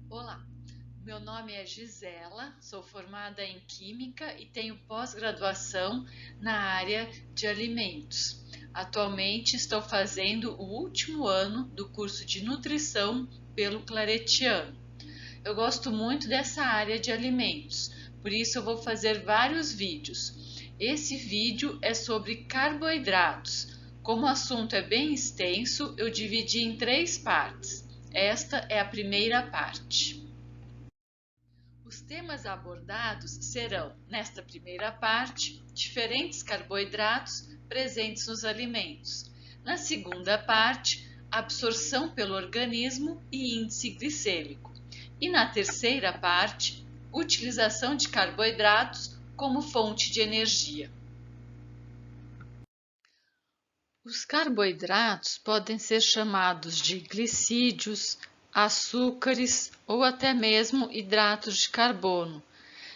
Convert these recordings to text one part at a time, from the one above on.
Olá, meu nome é Gisela, sou formada em Química e tenho pós-graduação na área de alimentos. Atualmente estou fazendo o último ano do curso de Nutrição pelo Claretiano. Eu gosto muito dessa área de alimentos, por isso eu vou fazer vários vídeos. Esse vídeo é sobre carboidratos. Como o assunto é bem extenso, eu dividi em 3 partes. Esta é a primeira parte. Os temas abordados serão, nesta primeira parte, diferentes carboidratos presentes nos alimentos. Na segunda parte, absorção pelo organismo e índice glicêmico. E na terceira parte, utilização de carboidratos como fonte de energia. Os carboidratos podem ser chamados de glicídios, açúcares ou até mesmo hidratos de carbono,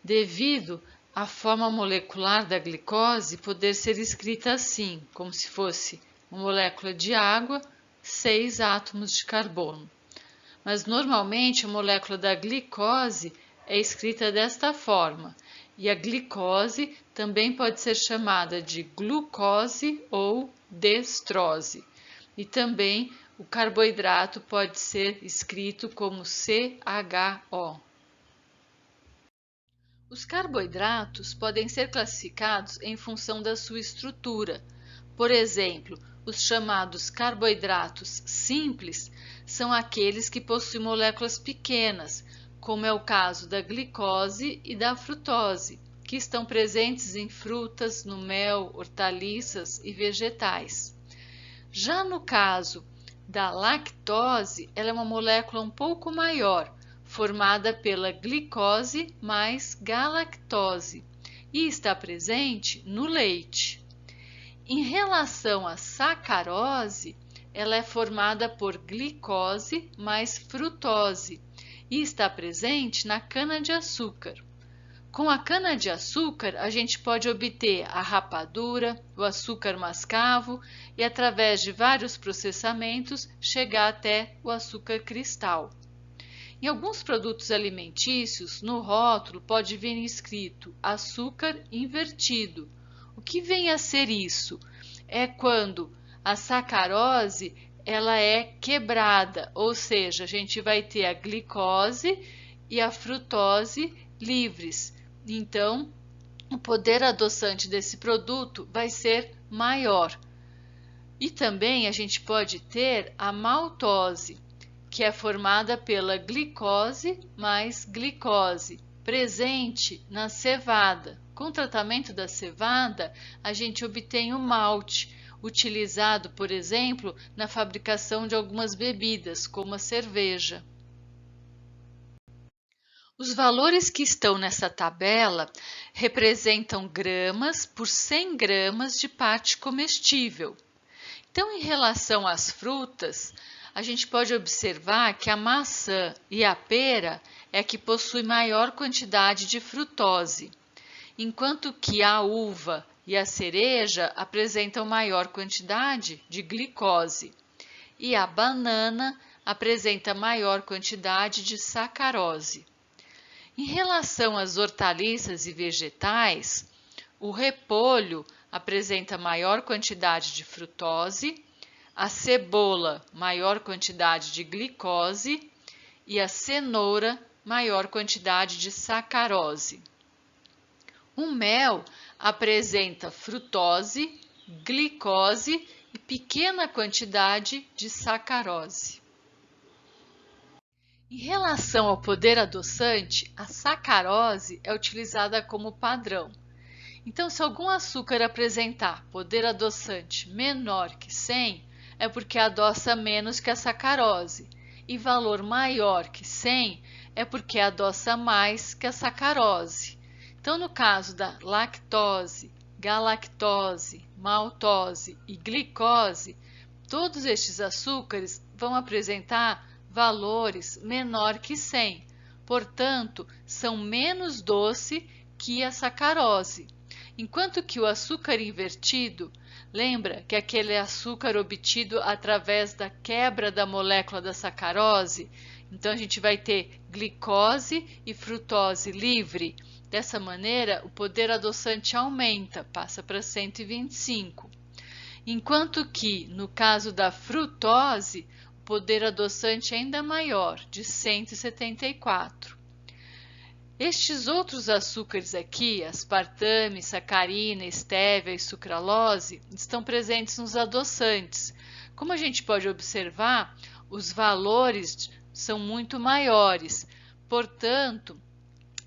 devido à forma molecular da glicose poder ser escrita assim, como se fosse uma molécula de água, 6 átomos de carbono. Mas normalmente a molécula da glicose é escrita desta forma, e a glicose também pode ser chamada de glucose ou destrose. E também o carboidrato pode ser escrito como CHO. Os carboidratos podem ser classificados em função da sua estrutura. Por exemplo, os chamados carboidratos simples são aqueles que possuem moléculas pequenas, como é o caso da glicose e da frutose, que estão presentes em frutas, no mel, hortaliças e vegetais. Já no caso da lactose, ela é uma molécula um pouco maior, formada pela glicose mais galactose, e está presente no leite. Em relação à sacarose, ela é formada por glicose mais frutose e está presente na cana-de-açúcar. Com a cana-de-açúcar, a gente pode obter a rapadura, o açúcar mascavo e, através de vários processamentos, chegar até o açúcar cristal. Em alguns produtos alimentícios, no rótulo pode vir escrito açúcar invertido. O que vem a ser isso? É quando a sacarose ela é quebrada, ou seja, a gente vai ter a glicose e a frutose livres. Então, o poder adoçante desse produto vai ser maior. E também a gente pode ter a maltose, que é formada pela glicose mais glicose, presente na cevada. Com o tratamento da cevada, a gente obtém o malte, utilizado, por exemplo, na fabricação de algumas bebidas, como a cerveja. Os valores que estão nessa tabela representam gramas por 100 gramas de parte comestível. Então, em relação às frutas, a gente pode observar que a maçã e a pera é a que possui maior quantidade de frutose, enquanto que a uva e a cereja apresentam maior quantidade de glicose, e a banana apresenta maior quantidade de sacarose. Em relação às hortaliças e vegetais, o repolho apresenta maior quantidade de frutose, a cebola maior quantidade de glicose e a cenoura maior quantidade de sacarose. O mel apresenta frutose, glicose e pequena quantidade de sacarose. Em relação ao poder adoçante, a sacarose é utilizada como padrão. Então, se algum açúcar apresentar poder adoçante menor que 100, é porque adoça menos que a sacarose, e valor maior que 100 é porque adoça mais que a sacarose. Então, no caso da lactose, galactose, maltose e glicose, todos estes açúcares vão apresentar valores menor que 100, portanto, são menos doce que a sacarose. Enquanto que o açúcar invertido, lembra que aquele açúcar obtido através da quebra da molécula da sacarose, Então, a gente vai ter glicose e frutose livre. Dessa maneira, o poder adoçante aumenta, passa para 125. Enquanto que, no caso da frutose, o poder adoçante é ainda maior, de 174. Estes outros açúcares aqui, aspartame, sacarina, estévia e sucralose, estão presentes nos adoçantes. Como a gente pode observar, os valores são muito maiores, portanto,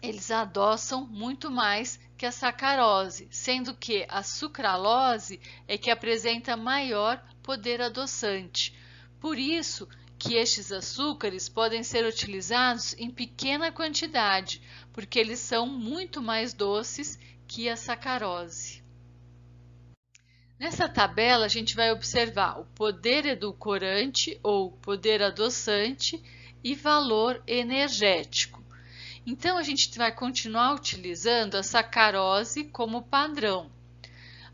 eles adoçam muito mais que a sacarose, sendo que a sucralose é que apresenta maior poder adoçante. Por isso que estes açúcares podem ser utilizados em pequena quantidade, porque eles são muito mais doces que a sacarose. Nessa tabela, a gente vai observar o poder edulcorante ou poder adoçante e valor energético. Então, a gente vai continuar utilizando a sacarose como padrão.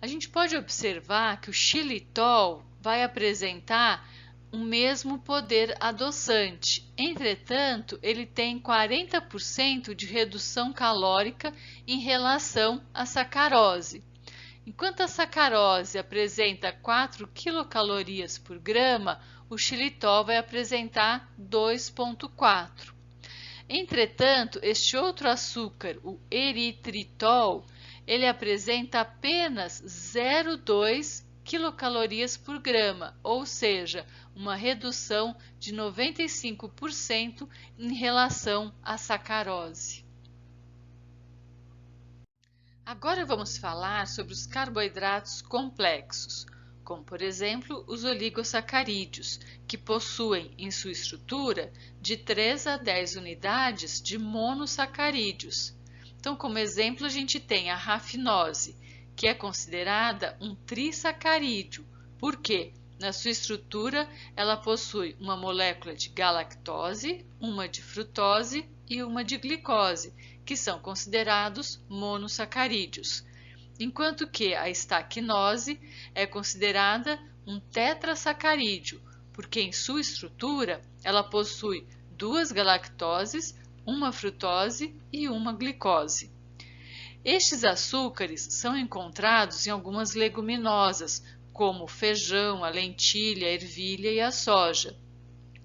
A gente pode observar que o xilitol vai apresentar o mesmo poder adoçante. Entretanto, ele tem 40% de redução calórica em relação à sacarose. Enquanto a sacarose apresenta 4 quilocalorias por grama, o xilitol vai apresentar 2,4. Entretanto, este outro açúcar, o eritritol, ele apresenta apenas 0,2 quilocalorias por grama, ou seja, uma redução de 95% em relação à sacarose. Agora vamos falar sobre os carboidratos complexos, como por exemplo os oligosacarídeos, que possuem em sua estrutura de 3 a 10 unidades de monossacarídeos. Então, como exemplo, a gente tem a rafinose, que é considerada um trissacarídeo. Por quê? Na sua estrutura, ela possui uma molécula de galactose, uma de frutose e uma de glicose, que são considerados monossacarídeos. Enquanto que a estaquinose é considerada um tetrassacarídeo, porque em sua estrutura ela possui 2 galactoses, uma frutose e uma glicose. Estes açúcares são encontrados em algumas leguminosas, como o feijão, a lentilha, a ervilha e a soja,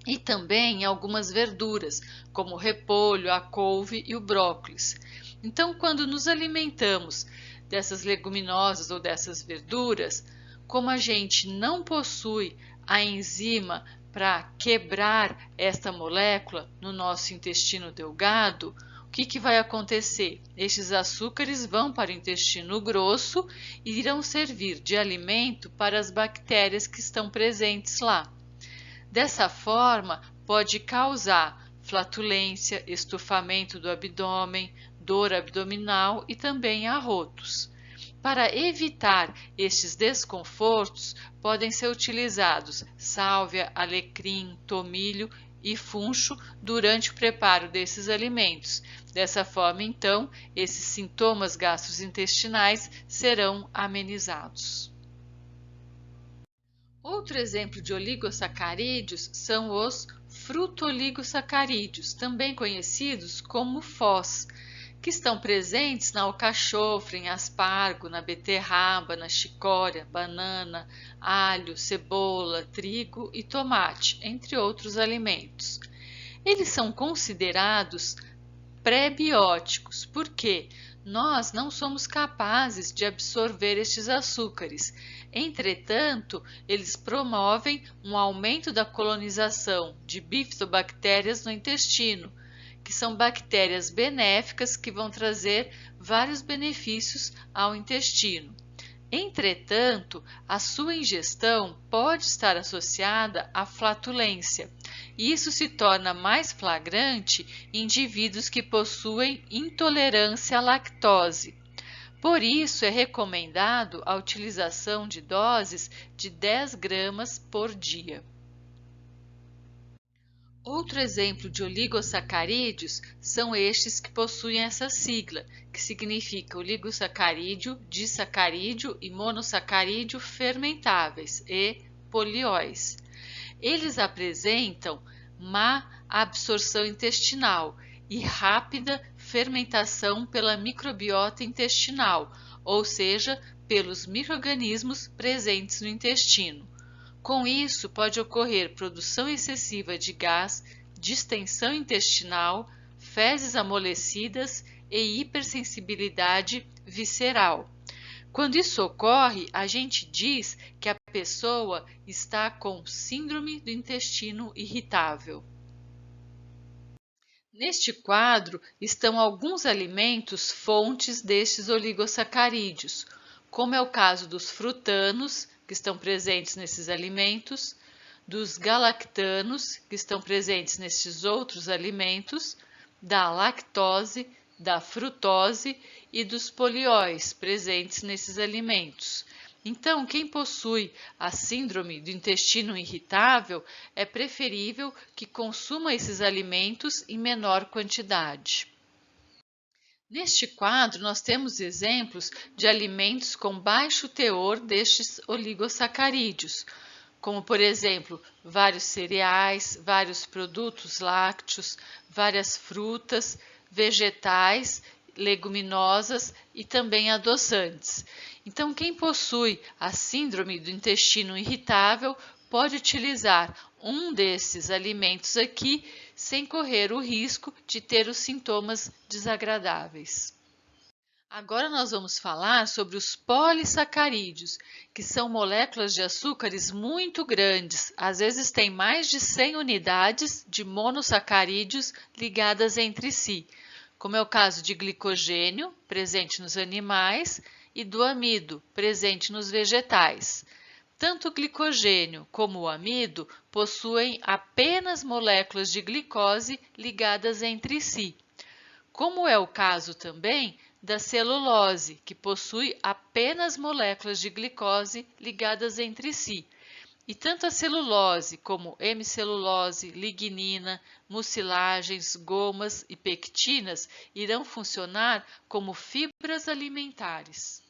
e também em algumas verduras, como o repolho, a couve e o brócolis. Então, quando nos alimentamos dessas leguminosas ou dessas verduras, como a gente não possui a enzima para quebrar esta molécula no nosso intestino delgado, o que vai acontecer? Estes açúcares vão para o intestino grosso e irão servir de alimento para as bactérias que estão presentes lá. Dessa forma, pode causar flatulência, estufamento do abdômen, dor abdominal e também arrotos. Para evitar estes desconfortos, podem ser utilizados sálvia, alecrim, tomilho e funcho durante o preparo desses alimentos. Dessa forma, então, esses sintomas gastrointestinais serão amenizados. Outro exemplo de oligosacarídeos são os frutoligosacarídeos, também conhecidos como FOS, que estão presentes na alcachofra, em aspargo, na beterraba, na chicória, banana, alho, cebola, trigo e tomate, entre outros alimentos. Eles são considerados pré-bióticos, porque nós não somos capazes de absorver estes açúcares. Entretanto, eles promovem um aumento da colonização de bifidobactérias no intestino, que são bactérias benéficas que vão trazer vários benefícios ao intestino. Entretanto, a sua ingestão pode estar associada à flatulência, e isso se torna mais flagrante em indivíduos que possuem intolerância à lactose. Por isso, é recomendado a utilização de doses de 10 gramas por dia. Outro exemplo de oligosacarídeos são estes que possuem essa sigla, que significa oligosacarídeo, disacarídeo e monossacarídeo fermentáveis e polióis. Eles apresentam má absorção intestinal e rápida fermentação pela microbiota intestinal, ou seja, pelos micro-organismos presentes no intestino. Com isso, pode ocorrer produção excessiva de gás, distensão intestinal, fezes amolecidas e hipersensibilidade visceral. Quando isso ocorre, a gente diz que a pessoa está com síndrome do intestino irritável. Neste quadro estão alguns alimentos fontes destes oligosacarídeos, como é o caso dos frutanos, que estão presentes nesses alimentos, dos galactanos, que estão presentes nesses outros alimentos, da lactose, da frutose e dos polióis presentes nesses alimentos. Então, quem possui a síndrome do intestino irritável é preferível que consuma esses alimentos em menor quantidade. Neste quadro, nós temos exemplos de alimentos com baixo teor destes oligosacarídeos, como, por exemplo, vários cereais, vários produtos lácteos, várias frutas, vegetais, leguminosas e também adoçantes. Então, quem possui a síndrome do intestino irritável pode utilizar um desses alimentos aqui sem correr o risco de ter os sintomas desagradáveis. Agora nós vamos falar sobre os polissacarídeos, que são moléculas de açúcares muito grandes, às vezes têm mais de 100 unidades de monossacarídeos ligadas entre si, como é o caso de glicogênio, presente nos animais, e do amido, presente nos vegetais. Tanto o glicogênio como o amido possuem apenas moléculas de glicose ligadas entre si, como é o caso também da celulose, que possui apenas moléculas de glicose ligadas entre si. E tanto a celulose como hemicelulose, lignina, mucilagens, gomas e pectinas irão funcionar como fibras alimentares.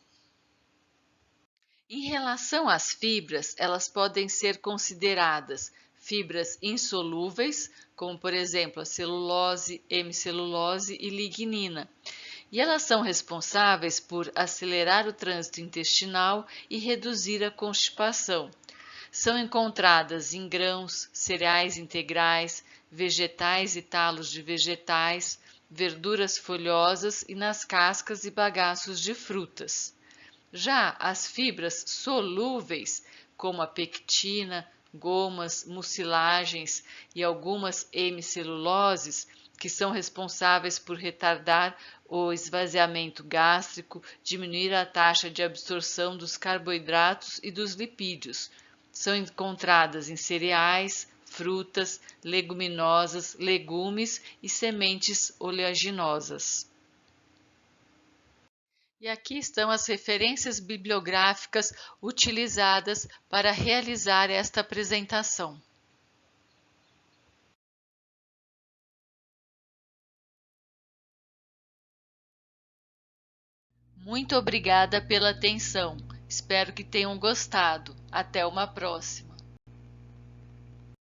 Em relação às fibras, elas podem ser consideradas fibras insolúveis, como por exemplo a celulose, hemicelulose e lignina. E elas são responsáveis por acelerar o trânsito intestinal e reduzir a constipação. São encontradas em grãos, cereais integrais, vegetais e talos de vegetais, verduras folhosas e nas cascas e bagaços de frutas. Já as fibras solúveis, como a pectina, gomas, mucilagens e algumas hemiceluloses, que são responsáveis por retardar o esvaziamento gástrico, diminuir a taxa de absorção dos carboidratos e dos lipídios. São encontradas em cereais, frutas, leguminosas, legumes e sementes oleaginosas. E aqui estão as referências bibliográficas utilizadas para realizar esta apresentação. Muito obrigada pela atenção. Espero que tenham gostado. Até uma próxima.